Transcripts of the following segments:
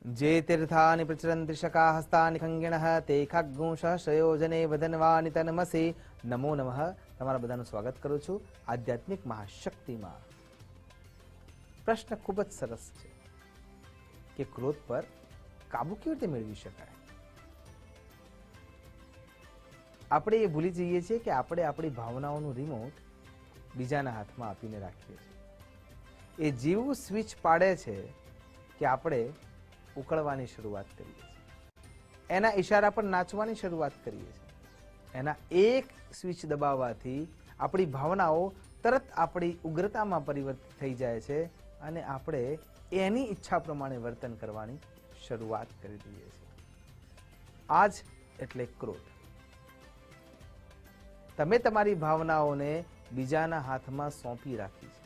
જે તીર્થાની પ્રચરંતિ શકા હસ્તાની ખંગિણઃ તે ખગ્ગુંશ શ્રયોજને વદનવાની તનમસી. નમો નમઃ. તમારા બધાનું સ્વાગત કરું છું આધ્યાત્મિક મહાશક્તિમાં. પ્રશ્ન ખૂબ જ સરસ છે કે ક્રોધ પર કાબુ કેવી રીતે મેળવી શકાય. આપણે એ ભૂલી જઈએ છીએ કે આપણે આપણી ભાવનાઓનું રિમોટ બીજાના હાથમાં આપીને રાખીએ છીએ. એ જેવું સ્વિચ પાડે છે કે આપણે ઉકળવાની શરૂઆત કરીએ છીએ, એના ઈશારા પર નાચવાની શરૂઆત કરીએ છીએ. એના એક સ્વિચ દબાવવાથી આપણી ભાવનાઓ તરત આપણી ઉગ્રતામાં પરિવર્તિત થઈ જાય છે અને આપણે એની ઈચ્છા પ્રમાણે વર્તન કરવાની શરૂઆત કરી દઈએ છીએ. આ જ એટલે ક્રોધ. તમે તમારી ભાવનાઓને બીજાના હાથમાં સોંપી રાખી છે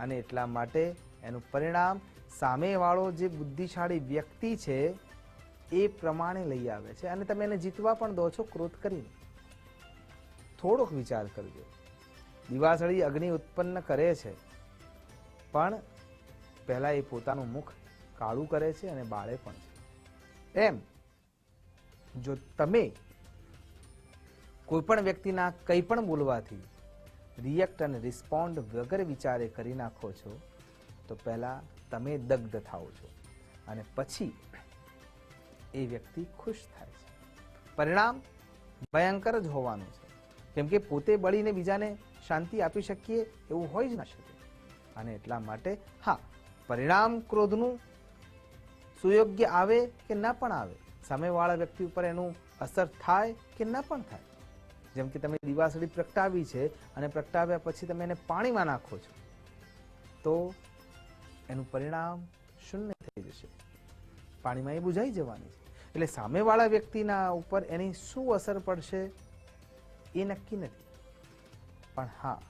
અને એટલા માટે એનું પરિણામ સામેવાળો જે બુદ્ધિશાળી વ્યક્તિ છે એ પ્રમાણે લઈ આવે છે અને તમે એને જીતવા પણ દો છો ક્રોધ કરીને. થોડોક વિચાર કરજો. દિવાસળી અગ્નિ ઉત્પન્ન કરે છે પણ પહેલા એ પોતાનું મુખ કાળું કરે છે અને બાળે પણ છે. એમ જો તમે કોઈ પણ વ્યક્તિના કંઈ પણ બોલવાથી રિએક્ટ અને રિસ્પોન્ડ વગર વિચારે કરી નાખો છો તો પહેલા તમે દગ્ધ થાઓ છો અને પછી એ વ્યક્તિ ખુશ થાય છે. પરિણામ ભયંકર જ હોવાનું છે, કેમ કે પોતે બળીને બીજાને શાંતિ આપી શકીએ એવું હોય જ ના શકે. અને એટલા માટે હા, પરિણામ ક્રોધનું સુયોગ્ય આવે કે ના પણ આવે, સામેવાળા વ્યક્તિ ઉપર એનું અસર થાય કે ના પણ થાય. જેમ કે તમે દિવાસળી પ્રગટાવી છે અને પ્રગટાવ્યા પછી તમે એને પાણીમાં નાખો છો તો એનું પરિણામ શૂન્ય થઈ જશે, પાણીમાં એ બુઝાઈ જવાની છે. એટલે સામેવાળા વ્યક્તિના ઉપર એની શું અસર પડશે એ નક્કી નથી, પણ હા,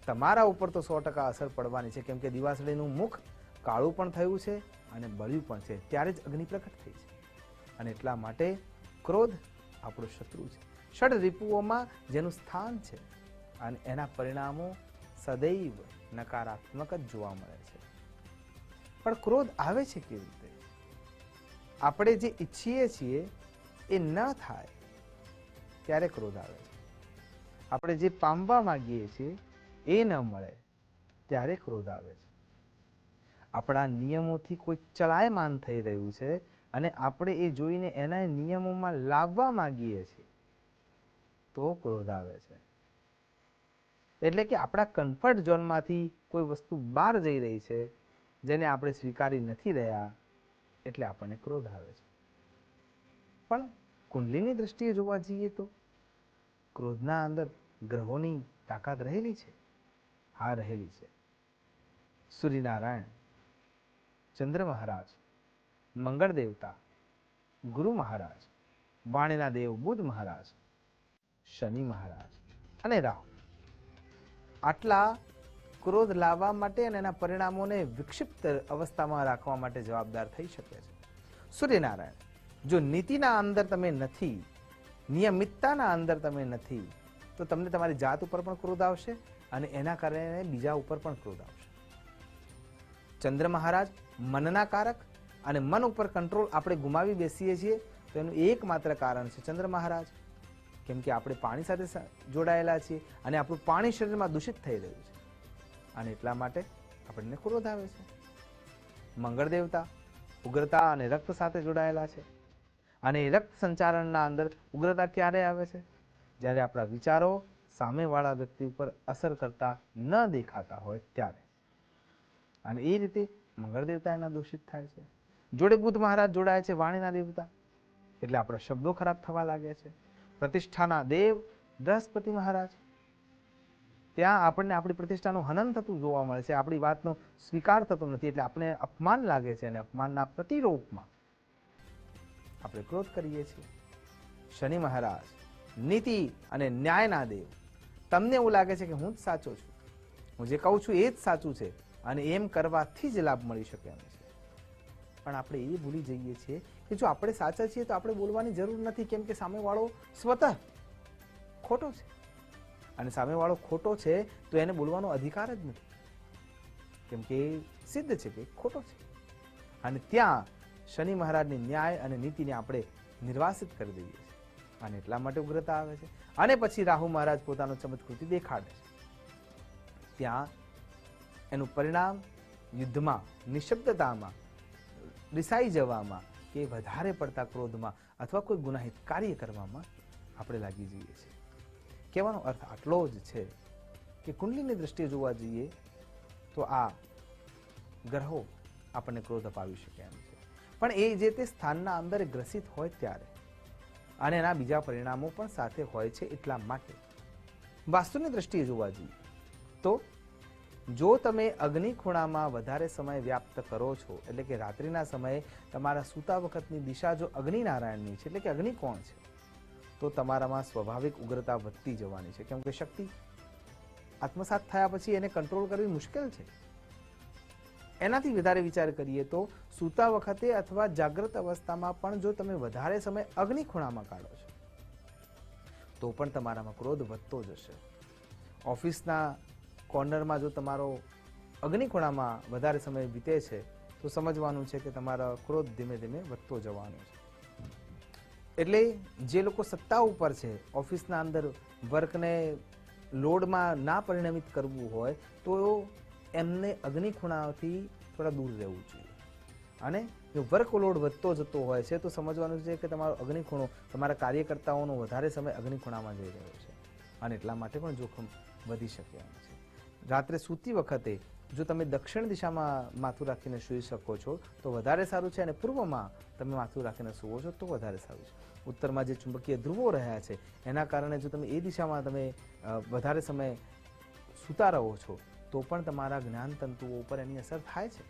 તમારા ઉપર તો 100% અસર પડવાની છે, કેમ કે દિવાસળીનું મુખ કાળું પણ થયું છે અને બળ્યું પણ છે, ત્યારે જ અગ્નિ પ્રકટ થઈ છે. અને એટલા માટે ક્રોધ આપણો શત્રુ છે, ષડ રિપુઓમાં જેનું સ્થાન છે અને એના પરિણામો સદૈવ નકારાત્મક જ જોવા મળે છે. પણ ક્રોધ આવે છે કેવી રીતે? આપણે જે ઈચ્છીએ છીએ એ ન થાય ત્યારે ક્રોધ આવે છે. આપણે જે પામવા માંગીએ છીએ એ ન મળે ત્યારે ક્રોધ આવે છે. આપણા નિયમોથી કોઈ ચલાયમાન થઈ રહ્યું છે અને આપણે એ જોઈને એના નિયમોમાં લાવવા માંગીએ છીએ તો ક્રોધ આવે છે. એટલે કે આપણા કમ્ફર્ટ ઝોનમાંથી કોઈ વસ્તુ બહાર જઈ રહી છે જેને આપણે સ્વીકારી નથી રહ્યા એટલે આપણને ક્રોધ આવે છે. પણ કુંડલીની દ્રષ્ટિએ જોવા જઈએ તો ક્રોધના અંદર ગ્રહોની તાકાત રહેલી છે. હા, રહેલી છે. સૂર્યનારાયણ, ચંદ્ર મહારાજ, મંગળ દેવતા, ગુરુ મહારાજ, વાણીના દેવ બુધ મહારાજ, શનિ મહારાજ અને રાહુ આટલા ક્રોધ લાવવા માટે અને એના પરિણામોને વિક્ષિપ્ત અવસ્થામાં રાખવા માટે જવાબદાર થઈ શકે છે. સૂર્યનારાયણ, જો નીતિના અંદર તમે નથી, નિયમિતતાના અંદર તમે નથી તો તમને તમારી જાત ઉપર પણ ક્રોધ આવશે અને એના કારણે બીજા ઉપર પણ ક્રોધ આવશે. ચંદ્ર મહારાજ મનના કારક અને મન ઉપર કંટ્રોલ આપણે ગુમાવી બેસીએ છીએ તો એનું એકમાત્ર કારણ છે ચંદ્ર મહારાજ, કેમ કે આપણે પાણી સાથે જોડાયેલા છીએ અને આપણું પાણી શરીરમાં દૂષિત થઈ રહ્યું છે અને એટલા માટે આપણને ક્રોધ આવે છે. મંગળ દેવતા ઉગ્રતા અને રક્ત સાથે જોડાયેલા છે અને રક્ત સંચારણના અંદર ઉગ્રતા ક્યારે આવે છે? જ્યારે આપણા વિચારો સામેવાળા વ્યક્તિ ઉપર અસર કરતા ન દેખાતા હોય ત્યારે. અને એ રીતે મંગળ દેવતા એના દૂષિત થાય છે. જોડે બુધ મહારાજ જોડાય છે, વાણીના દેવતા, એટલે આપણા શબ્દો ખરાબ થવા લાગે છે. પ્રતિષ્ઠાના દેવ બૃહસ્પતિ મહારાજ, ત્યાં આપણને આપણી પ્રતિષ્ઠાનું હનન થતું જોવા મળે છે, આપણી વાતનો સ્વીકાર થતો નથી એટલે આપણે અપમાન લાગે છે અને અપમાનના પ્રતિરૂપમાં આપણે ક્રોધ કરીએ છીએ. શનિ મહારાજ નીતિ અને ન્યાયના દેવ, તમને એવું લાગે છે કે હું જ સાચો છું, હું જે કહું છું એ જ સાચું છે અને એમ કરવાથી જ લાભ મળી શકે એમ છે. પણ આપણે એ ભૂલી જઈએ છીએ કે જો આપણે સાચા છીએ તો આપણે બોલવાની જરૂર નથી, કેમ કે સામેવાળો સ્વતઃ ખોટો છે અને સામેવાળો ખોટો છે તો એને બોલવાનો અધિકાર જ નથી, કેમ કે સિદ્ધ છે કે ખોટો છે. અને ત્યાં શનિ મહારાજની ન્યાય અને નીતિને આપણે નિર્વાસિત કરી દઈએ છીએ, અને એટલા માટે ઉગ્રતા આવે છે. અને પછી રાહુ મહારાજ પોતાનો ચમત્કૃતિ દેખાડે છે. ત્યાં એનું પરિણામ યુદ્ધમાં, નિશબ્દતામાં, રિસાઈ જવામાં કે વધારે પડતા ક્રોધમાં અથવા કોઈ ગુનાહિત કાર્ય કરવામાં આપણે લાગી જઈએ છીએ. કહેવાનો અર્થ આટલો જ છે કે કુંડલીની દ્રષ્ટિએ જોવા જઈએ તો આ ગ્રહો આપણને ક્રોધ અપાવી શકે એમ છે, પણ એ જે તે સ્થાનના અંદર ગ્રસિત હોય ત્યારે, અને એના બીજા પરિણામો પણ સાથે હોય છે. એટલા માટે વાસ્તુની દ્રષ્ટિએ જોવા જઈએ તો જો તમે અગ્નિ ખૂણામાં વધારે સમય વ્યાપ્ત કરો છો, એટલે કે રાત્રિના સમયે તમારા સૂતા વખતની દિશા જો અગ્નિનારાયણની છે, એટલે કે અગ્નિકોણ છે, તો તમારામાં સ્વાભાવિક ઉગ્રતા વધતી જવાની છે. કેમ કે શક્તિ આત્મસાત થયા પછી એને કંટ્રોલ કરવી મુશ્કેલ છે. એનાથી વધારે વિચાર કરીએ તો સૂતા વખતે અથવા જાગ્રત અવસ્થામાં પણ જો તમે વધારે સમય અગ્નિ ખૂણામાં કાઢો છો તો પણ તમારામાં ક્રોધ વધતો જશે. ઓફિસના કોર્નરમાં જો તમારો અગ્નિ ખૂણામાં વધારે સમય વીતે છે તો સમજવાનું છે કે તમારો ક્રોધ ધીમે ધીમે વધતો જવાનો છે. એટલે જે લોકો સત્તા ઉપર છે, ઓફિસના અંદર વર્કને લોડમાં ના પરિણમિત કરવું હોય તો એમને અગ્નિ ખૂણાથી થોડા દૂર રહેવું જોઈએ. અને જો વર્કલોડ વધતો જતો હોય છે તો સમજવાનું છે કે તમારો અગ્નિ ખૂણો તમારા કાર્યકર્તાઓનો વધારે સમય અગ્નિ ખૂણામાં જઈ રહ્યો છે, અને એટલા માટે પણ જોખમ વધી શકે એમ છે. રાત્રે સૂતી વખતે જો તમે દક્ષિણ દિશામાં માથું રાખીને સૂઈ શકો છો તો વધારે સારું છે, અને પૂર્વમાં તમે માથું રાખીને સૂવો છો તો વધારે સારું છે. ઉત્તરમાં જે ચુંબકીય ધ્રુવો રહ્યા છે એના કારણે જો તમે એ દિશામાં તમે વધારે સમય સૂતા રહો છો તો પણ તમારા જ્ઞાન તંતુઓ ઉપર એની અસર થાય છે,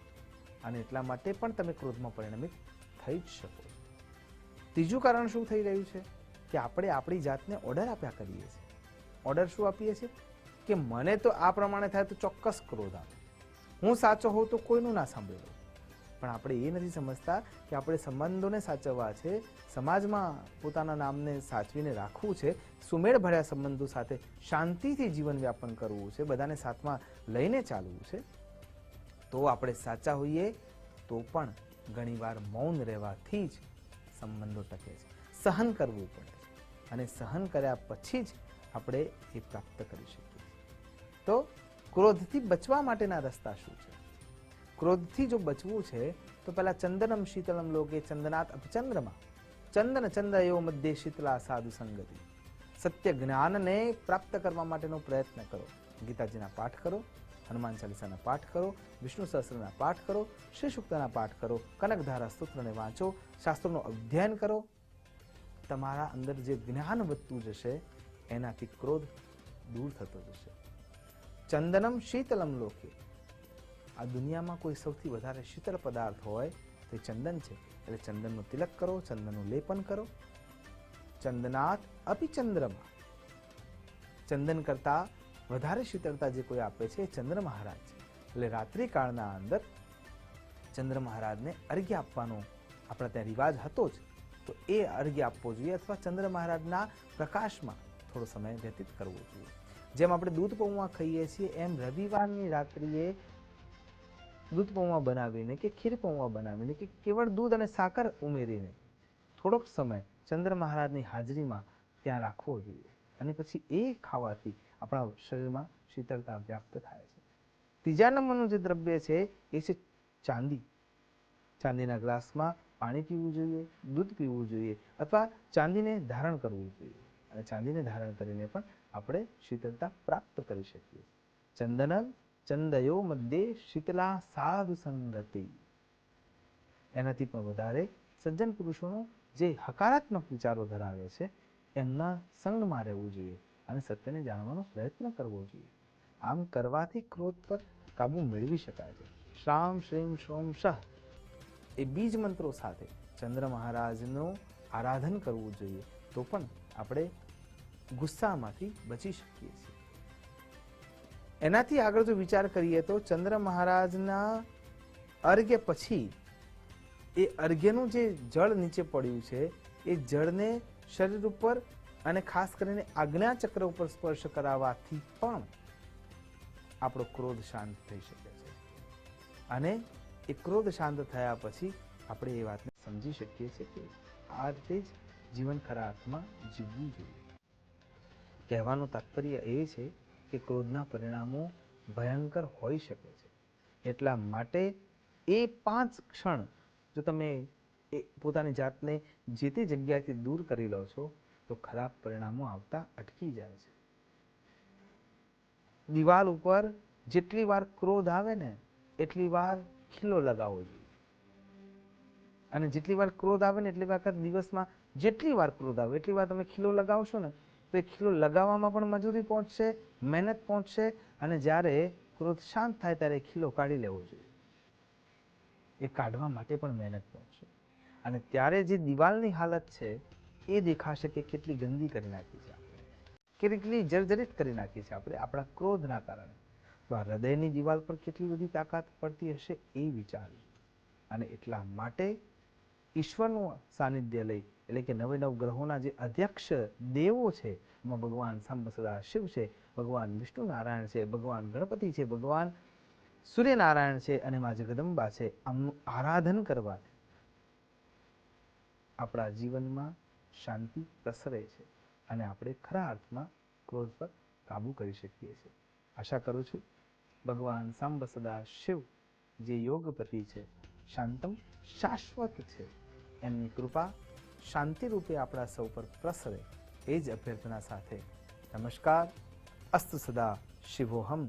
અને એટલા માટે પણ તમે ક્રોધમાં પરિણમિત થઈ જ શકો. ત્રીજું કારણ શું થઈ રહ્યું છે કે આપણે આપણી જાતને ઓર્ડર આપ્યા કરીએ છીએ. ઓર્ડર શું આપીએ છીએ કે મને તો આ પ્રમાણે થાય તો ચોક્કસ ક્રોધ આવે, હું સાચો હોઉં તો કોઈનું ના સાંભળેલું. પણ આપણે એ નથી સમજતા કે આપણે સંબંધોને સાચવવા છે, સમાજમાં પોતાના નામને સાચવીને રાખવું છે, સુમેળ ભર્યા સંબંધો સાથે શાંતિથી જીવન વ્યાપન કરવું છે, બધાને સાથમાં લઈને ચાલવું છે. તો આપણે સાચા હોઈએ તો પણ ઘણીવાર મૌન રહેવાથી જ સંબંધો ટકે છે. સહન કરવું પડે છે, અને સહન કર્યા પછી જ આપણે એ પ્રાપ્ત કરી શકીએ. તો ક્રોધથી બચવા માટેના રસ્તા શું છે? ક્રોધથી જો બચવું છે તો પહેલા ચંદનમ શીતળમ લોકે ચંદનાત અપચંદ્રમાં, ચંદન ચંદ્રયો મધ્ય શીતલા સાધુ સંગતિ. સત્ય જ્ઞાનને પ્રાપ્ત કરવા માટેનો પ્રયત્ન કરો. ગીતાજીના પાઠ કરો, હનુમાન ચાલીસાના પાઠ કરો, વિષ્ણુ સહસ્ત્રના પાઠ કરો, શ્રી સૂક્તના પાઠ કરો, કનકધારા સ્તોત્રને વાંચો, શાસ્ત્રોનું અધ્યયન કરો. તમારા અંદર જે જ્ઞાન વધતું જશે એનાથી ક્રોધ દૂર થતો જશે. ચંદનમ શીતલમ લોકે, આ દુનિયામાં કોઈ સૌથી વધારે શીતળ પદાર્થ હોય તો એ ચંદન છે. એટલે ચંદનનું તિલક કરો, ચંદનનું લેપન કરો. ચંદનાત અપી ચંદ્રમાં, ચંદન કરતા વધારે શીતળતા જે કોઈ આપે છે એ ચંદ્ર મહારાજ છે. એટલે રાત્રિ કાળના અંદર ચંદ્ર મહારાજને અર્ઘ્ય આપવાનો આપણા ત્યાં રિવાજ હતો જ, તો એ અર્ઘ્ય આપવો જોઈએ, અથવા ચંદ્ર મહારાજના પ્રકાશમાં થોડો સમય વ્યતીત કરવો જોઈએ. જેમ આપણે દૂધ પૌવા ખાઈએ છીએ એમ રવિવારની રાત્રિએ દૂધ પૌવા બનાવીને કે ખીર પૌવા બનાવીને કે કેવળ દૂધ અને સાકર ઉમેરીને થોડોક સમય ચંદ્ર મહારાજની હાજરીમાં ત્યાં રાખવો જોઈએ, અને પછી એ ખાવાથી આપણા શરીરમાં શીતળતા વ્યાપ્ત થાય છે. ત્રીજા નંબરનું જે દ્રવ્ય છે એ છે ચાંદી. ચાંદીના ગ્લાસમાં પાણી પીવું જોઈએ, દૂધ પીવું જોઈએ, અથવા ચાંદીને ધારણ કરવું જોઈએ, અને ચાંદીને ધારણ કરીને પણ આપણે શીતળતા પ્રાપ્ત કરી શકીએ. ચંદનમ ચંદયો મધ્યે શીતલા સાધુ સંગતિ. એનાથી પણ વધારે સજ્જન પુરુષોનો જે હકારાત્મક વિચારો ધરાવે છે એમના સંગમાં રહેવું જોઈએ, અને સત્યને જાણવાનો પ્રયત્ન કરવો જોઈએ. આમ કરવાથી ક્રોધ પર કાબુ મેળવી શકાય છે. શ્રામ શ્રીમ શોમ શહ એ બીજ મંત્રો સાથે ચંદ્ર મહારાજનું આરાધન કરવું જોઈએ, તો પણ આપણે ગુસ્સામાંથી બચી શકીએ છીએ. એનાથી આગળ જો વિચાર કરીએ તો ચંદ્ર મહારાજના અર્ઘ્ય પછી એ અર્ઘ્યનું જે જળ નીચે પડ્યું છે એ જળને શરીર ઉપર અને ખાસ કરીને આજ્ઞા ચક્ર ઉપર સ્પર્શ કરાવવાથી પણ આપણો ક્રોધ શાંત થઈ શકે છે. અને એ ક્રોધ શાંત થયા પછી આપણે એ વાતને સમજી શકીએ છીએ કે આ રીતે જ જીવન ખરા અર્થમાં જીવવું જોઈએ. કહેવાનું તાત્પર્ય એ છે કે ક્રોધના પરિણામો ભયંકર હોઈ શકે છે. એટલા માટે એ 5 ક્ષણ જો તમે પોતાની જાતને જે તે જગ્યાએથી દૂર કરી લો છો તો ખરાબ પરિણામો આવતા અટકી જાય છે. દિવાલ ઉપર જેટલી વાર ક્રોધ આવે ને એટલી વાર ખીલો લગાવવો જોઈએ. અને જેટલી વાર ક્રોધ આવે ને એટલી વખત દિવસમાં જેટલી વાર ક્રોધ આવે એટલી વાર તમે ખીલો લગાવશો ને તો એ ખીલો લગાવવામાં પણ મજૂરી પહોંચશે, મહેનત પહોંચશે, અને જ્યારે ક્રોધ શાંત થાય ત્યારે ખીલો કાઢી લેવો જોઈએ. એ કાઢવા માટે પણ મહેનત પહોંચશે, અને ત્યારે જે દિવાલની હાલત છે એ દેખાશે કે કેટલી ગંદી કરી નાખી છે આપણે, કેટલી જર્જરિત કરી નાખી છે આપણે આપણા ક્રોધના કારણે. તો આ હૃદયની દિવાલ પર કેટલી બધી તાકાત પડતી હશે એ વિચાર્યું. અને એટલા માટે ઈશ્વરનું સાનિધ્ય લઈ, એટલે કે 9 ગ્રહોના જે અધ્યક્ષ દેવો છે એમાં ભગવાન સાંબ સદા શિવ છે, ભગવાન વિષ્ણુ નારાયણ છે, ભગવાન ગણપતિ છે, ભગવાન સૂર્યનારાયણ છે, અને મા જગદંબા છે. આમનું આરાધન કરવા આપણા જીવનમાં શાંતિ પ્રસરે છે અને આપણે ખરા અર્થમાં ક્રોધ પર કાબુ કરી શકીએ છીએ. આશા કરું છું ભગવાન સાંબ સદા શિવ જે યોગપતિ છે, શાંતમ શાશ્વત છે, એમની કૃપા શાંતિ રૂપે આપણા સૌ પર પ્રસરે એ જ અભ્યર્થના સાથે નમસ્કાર. અસ્તુ સદા શિવોહમ.